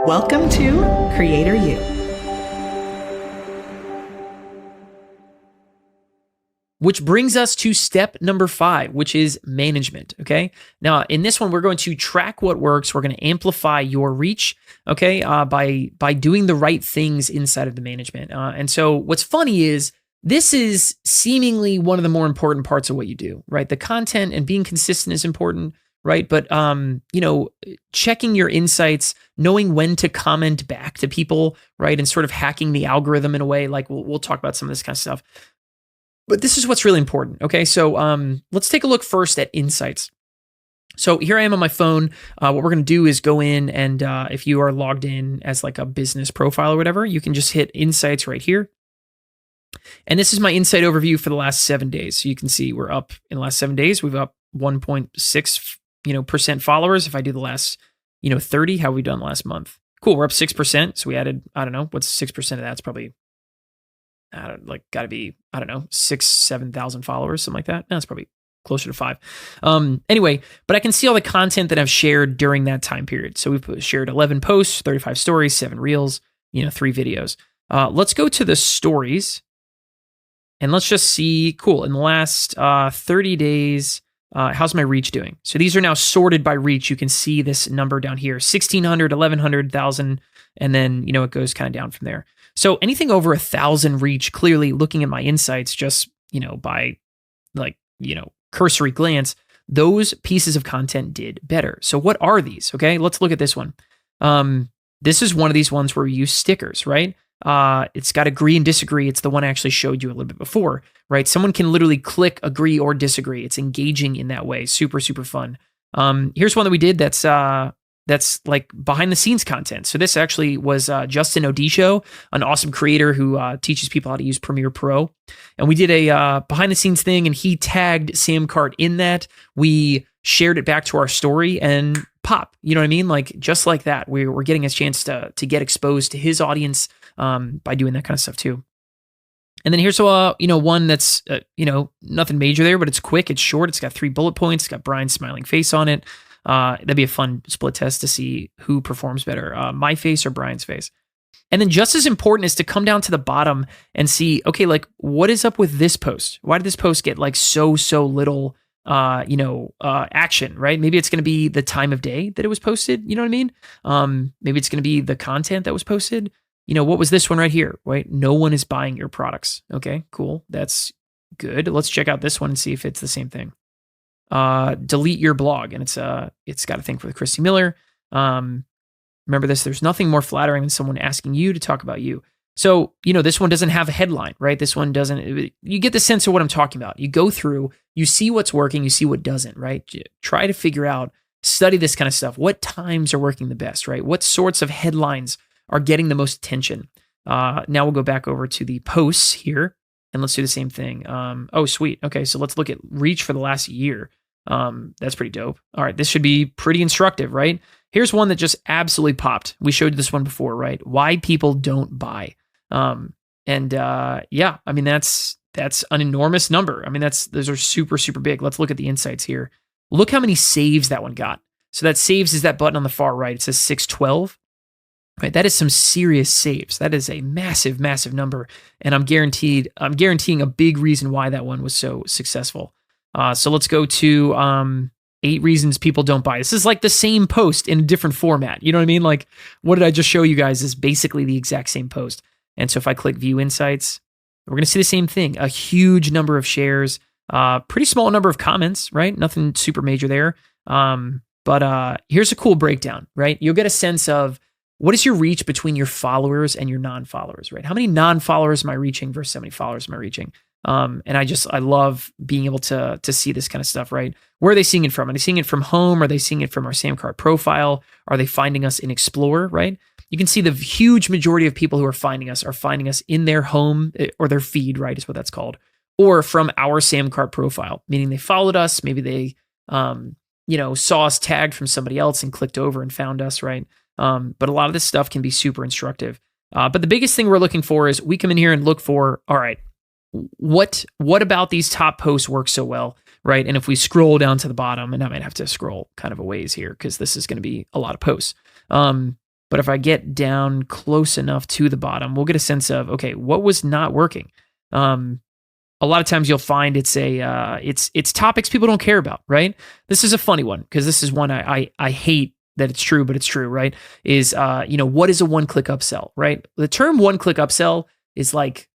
Welcome to Creator You. Which brings us to step number 5, which is management, okay? Now, in this one, we're going to track what works. We're going to amplify your reach, okay, by doing the right things inside of the management. And so what's funny is this is seemingly one of the more important parts of what you do, right? The content and being consistent is important, right? But, checking your insights, knowing when to comment back to people, right? And sort of hacking the algorithm in a way, like we'll talk about some of this kind of stuff. But this is what's really important, okay? So let's take a look first at insights. So here I am on my phone. What we're going to do is go in and if you are logged in as like a business profile or whatever, you can just hit insights right here. And this is my insight overview for the last 7 days. So you can see we're up in the last 7 days. We've up 1.6, percent followers. If I do the last, 30, how have we done last month? Cool, we're up 6%. So we added, I don't know, what's 6% of that? It's probably got to be, 7,000 followers, something like that. No, it's probably closer to 5. Anyway, but I can see all the content that I've shared during that time period. So we've shared 11 posts, 35 stories, 7 reels, 3 videos. Let's go to the stories and let's just see, cool, in the last 30 days, how's my reach doing? So these are now sorted by reach. You can see this number down here, 1,600, 1,100, 1,000, and then, it goes kind of down from there. So anything over 1,000 reach, clearly looking at my insights, just, by cursory glance, those pieces of content did better. So what are these? Okay, let's look at this one. This is one of these ones where we use stickers, right? It's got agree and disagree. It's the one I actually showed you a little bit before, right? Someone can literally click agree or disagree. It's engaging in that way. Super, super fun. Here's one that we did that's like behind the scenes content. So this actually was Justin Odisho, an awesome creator who teaches people how to use Premiere Pro. And we did a behind the scenes thing and he tagged Sam Cart in that. We shared it back to our story and pop, you know what I mean? Like just like that, we're getting a chance to get exposed to his audience by doing that kind of stuff too. And then here's one that's nothing major there, but it's quick, it's short, it's got 3 bullet points, it's got Brian's smiling face on it. That'd be a fun split test to see who performs better, my face or Brian's face. And then just as important is to come down to the bottom and see, okay, like what is up with this post? Why did this post get like so little, action, right? Maybe it's going to be the time of day that it was posted. You know what I mean? Maybe it's going to be the content that was posted. What was this one right here, right? No one is buying your products. Okay, cool. That's good. Let's check out this one and see if it's the same thing. Delete your blog. And it's got a thing for Christy Miller. Remember this, there's nothing more flattering than someone asking you to talk about you. So, this one doesn't have a headline, right? This one doesn't, you get the sense of what I'm talking about. You go through, you see what's working, you see what doesn't, right? Try to figure out, study this kind of stuff. What times are working the best, right? What sorts of headlines are getting the most attention? Now we'll go back over to the posts here and let's do the same thing. Oh, sweet. Okay. So let's look at reach for the last year. That's pretty dope. All right. This should be pretty instructive, right? Here's one that just absolutely popped. We showed this one before, right? Why people don't buy. Yeah, I mean, that's an enormous number. I mean, those are super, super big. Let's look at the insights here. Look how many saves that one got. So that saves is that button on the far right. It says 612. Right, that is some serious saves. That is a massive, massive number, and I'm guaranteeing a big reason why that one was so successful. So let's go to 8 reasons people don't buy. This is like the same post in a different format. You know what I mean? Like, what did I just show you guys is basically the exact same post. And so if I click View Insights, we're going to see the same thing. A huge number of shares, pretty small number of comments, right? Nothing super major there. But here's a cool breakdown, right? You'll get a sense of what is your reach between your followers and your non-followers, right? How many non-followers am I reaching versus how many followers am I reaching? And I love being able to see this kind of stuff, right? Where are they seeing it from? Are they seeing it from home? Are they seeing it from our Sam Cart profile? Are they finding us in Explorer, right? You can see the huge majority of people who are finding us in their home or their feed, right? Is what that's called. Or from our Sam Cart profile, meaning they followed us. Maybe they, saw us tagged from somebody else and clicked over and found us, right? But a lot of this stuff can be super instructive. But the biggest thing we're looking for is we come in here and look for, all right, what about these top posts work so well, right? And if we scroll down to the bottom, and I might have to scroll kind of a ways here because this is going to be a lot of posts. But if I get down close enough to the bottom, we'll get a sense of, okay, what was not working? A lot of times you'll find it's topics people don't care about, right? This is a funny one because this is one I hate that it's true, but it's true, right? Is what is a one-click upsell, right? The term one-click upsell is like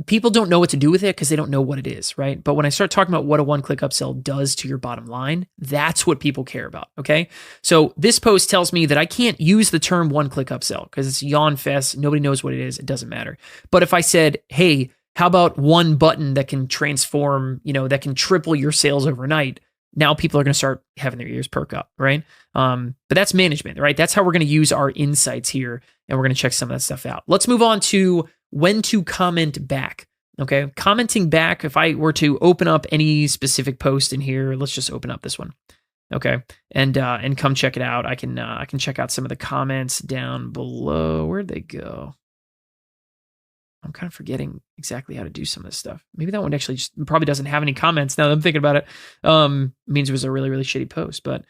people don't know what to do with it because they don't know what it is, right? But when I start talking about what a one-click upsell does to your bottom line, that's what people care about, okay? So this post tells me that I can't use the term one-click upsell because it's yawn fest. Nobody knows what it is. It doesn't matter. But if I said, hey, how about one button that can transform, that can triple your sales overnight? Now people are going to start having their ears perk up, right? But that's management, right? That's how we're going to use our insights here, and we're going to check some of that stuff out. Let's move on to when to comment back. Okay, commenting back. If I were to open up any specific post in here, let's just open up this one. Okay, and come check it out. I can check out some of the comments down below. Where'd they go? I'm kind of forgetting exactly how to do some of this stuff. Maybe that one actually just probably doesn't have any comments now that I'm thinking about it. Means it was a really, really shitty post. But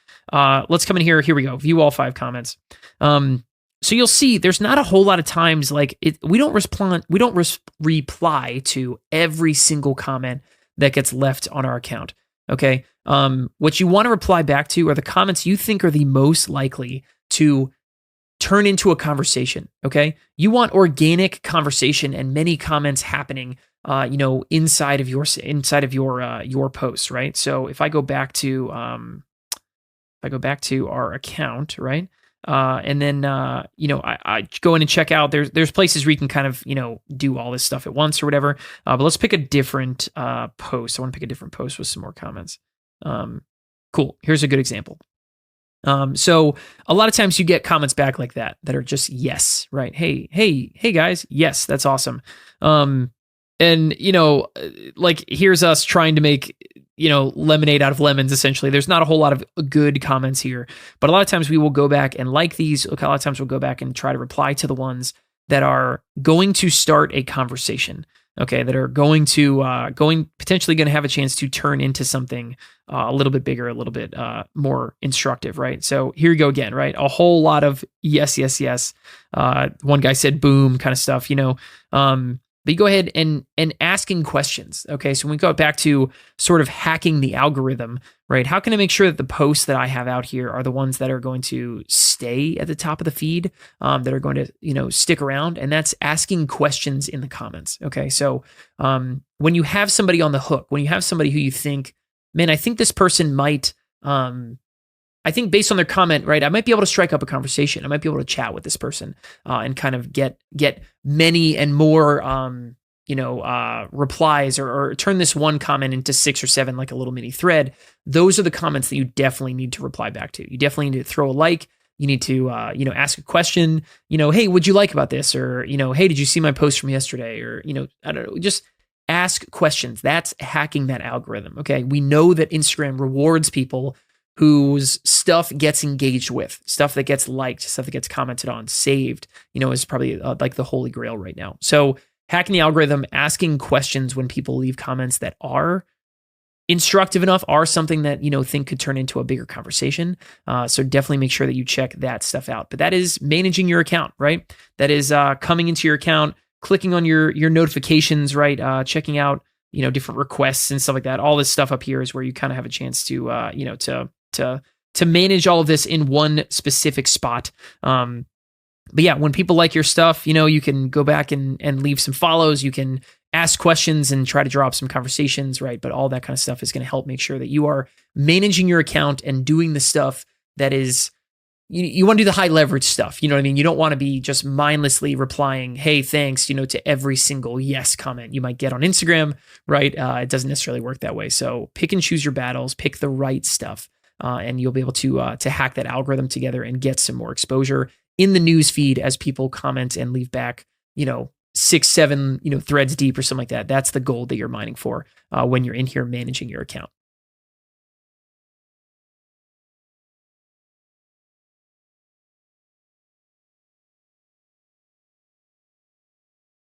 let's come in here. Here we go. View all 5 comments. So you'll see there's not a whole lot of times we don't reply to every single comment that gets left on our account. Okay. What you want to reply back to are the comments you think are the most likely to turn into a conversation. Okay. You want organic conversation and many comments happening, inside of your posts, right? So if I go back to, our account, right? And then, I go in and check out, there's places where you can kind of, do all this stuff at once or whatever. But let's pick a different, post. I want to pick a different post with some more comments. Cool. Here's a good example. So a lot of times you get comments back like that are just yes, right? Hey guys, yes, that's awesome. And here's us trying to make, lemonade out of lemons, essentially. There's not a whole lot of good comments here, but a lot of times we will go back and like these. A lot of times we'll go back and try to reply to the ones that are going to start a conversation. Okay, that are potentially going to have a chance to turn into something a little bit bigger, a little bit more instructive, right? So here you go again, right? A whole lot of yes. One guy said boom kind of stuff, but you go ahead and asking questions. Okay, so when we go back to sort of hacking the algorithm, right? How can I make sure that the posts that I have out here are the ones that are going to stay at the top of the feed, that are going to, stick around? And that's asking questions in the comments. Okay, so when you have somebody on the hook, when you have somebody who you think, man, I think this person might, I think based on their comment, right, I might be able to strike up a conversation. I might be able to chat with this person and kind of get many and more, replies or turn this one comment into 6 or 7, like a little mini thread. Those are the comments that you definitely need to reply back to. You definitely need to throw a like. You need to, ask a question, hey, what'd you like about this? Or, hey, did you see my post from yesterday? Or, I don't know, just ask questions. That's hacking that algorithm. Okay. We know that Instagram rewards people whose stuff gets engaged with, stuff that gets liked, stuff that gets commented on, saved, is probably like the holy grail right now. So hacking the algorithm, asking questions when people leave comments that are instructive enough, are something that, think could turn into a bigger conversation. So definitely make sure that you check that stuff out. But that is managing your account, right? That is coming into your account, clicking on your notifications, right? Checking out, different requests and stuff like that. All this stuff up here is where you kind of have a chance to, to manage all of this in one specific spot. But yeah, when people like your stuff, you can go back and leave some follows. You can ask questions and try to draw up some conversations, right? But all that kind of stuff is going to help make sure that you are managing your account and doing the stuff that is, you want to do the high leverage stuff. You know what I mean? You don't want to be just mindlessly replying, hey, thanks, to every single yes comment you might get on Instagram, right? It doesn't necessarily work that way. So pick and choose your battles, pick the right stuff. And you'll be able to hack that algorithm together and get some more exposure in the news feed as people comment and leave back, 6, 7, threads deep or something like that. That's the gold that you're mining for when you're in here managing your account.